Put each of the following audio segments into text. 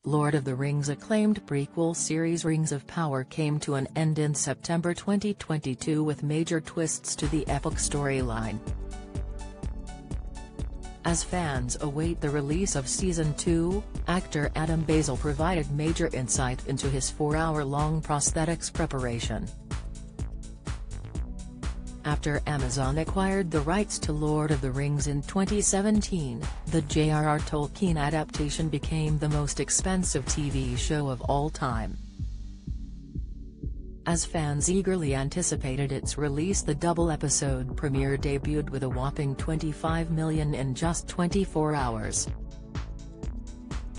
Lord of the Rings' acclaimed prequel series Rings of Power came to an end in September 2022 with major twists to the epic storyline. As fans await the release of Season 2, actor Adam Basil provided major insight into his 4-hour-long prosthetics preparation. After Amazon acquired the rights to Lord of the Rings in 2017, the J.R.R. Tolkien adaptation became the most expensive TV show of all time. As fans eagerly anticipated its release, the double-episode premiere debuted with a whopping $25 million in just 24 hours.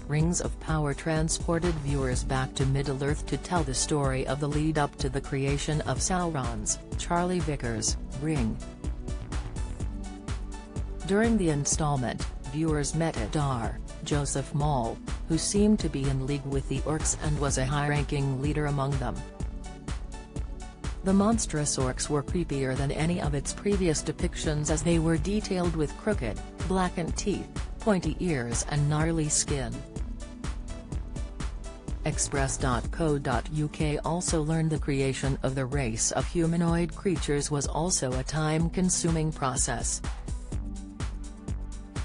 Rings of Power transported viewers back to Middle-earth to tell the story of the lead-up to the creation of Sauron's, Charlie Vickers, ring. During the installment, viewers met Adar, Joseph Maul, who seemed to be in league with the orcs and was a high-ranking leader among them. The monstrous orcs were creepier than any of its previous depictions, as they were detailed with crooked, blackened teeth, pointy ears and gnarly skin. Express.co.uk also learned the creation of the race of humanoid creatures was also a time-consuming process.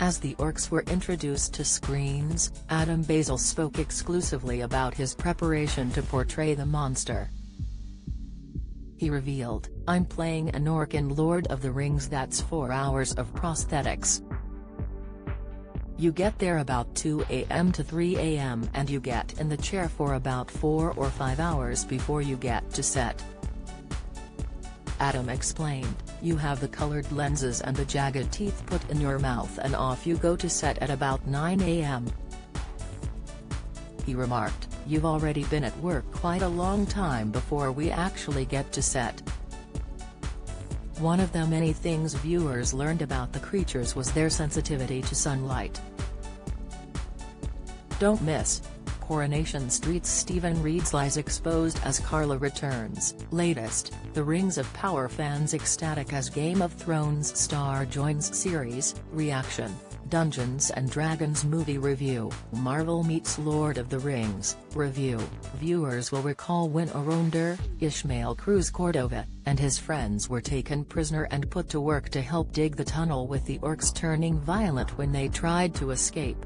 As the orcs were introduced to screens, Adam Basil spoke exclusively about his preparation to portray the monster. He revealed, "I'm playing an orc in Lord of the Rings. That's 4 hours of prosthetics. You get there about 2 a.m. to 3 a.m. and you get in the chair for about 4 or 5 hours before you get to set." Adam explained, "You have the colored lenses and the jagged teeth put in your mouth and off you go to set at about 9 a.m. He remarked, "You've already been at work quite a long time before we actually get to set." One of the many things viewers learned about the creatures was their sensitivity to sunlight. Don't miss. Coronation Street's Stephen Reed's lies exposed as Carla returns. Latest, the Rings of Power fans ecstatic as Game of Thrones star joins series. Reaction, Dungeons & Dragons movie review. Marvel meets Lord of the Rings review. Viewers will recall when Arondir, Ishmael Cruz Cordova, and his friends were taken prisoner and put to work to help dig the tunnel, with the orcs turning violent when they tried to escape.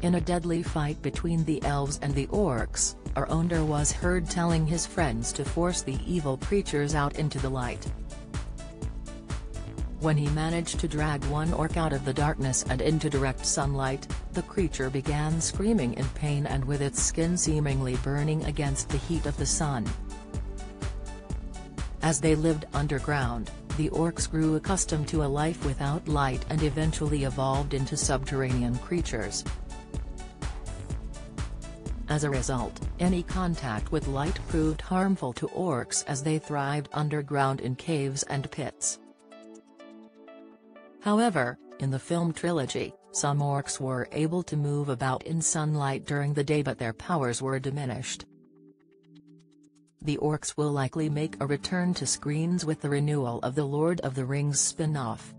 In a deadly fight between the elves and the orcs, Arondir was heard telling his friends to force the evil creatures out into the light. When he managed to drag one orc out of the darkness and into direct sunlight, the creature began screaming in pain and with its skin seemingly burning against the heat of the sun. As they lived underground, the orcs grew accustomed to a life without light and eventually evolved into subterranean creatures. As a result, any contact with light proved harmful to orcs as they thrived underground in caves and pits. However, in the film trilogy, some orcs were able to move about in sunlight during the day, but their powers were diminished. The orcs will likely make a return to screens with the renewal of the Lord of the Rings spin-off.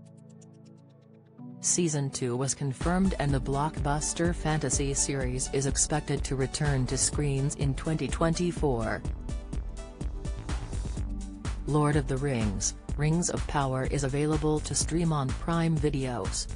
Season 2 was confirmed and the blockbuster fantasy series is expected to return to screens in 2024. Lord of the Rings, Rings of Power is available to stream on Prime Videos.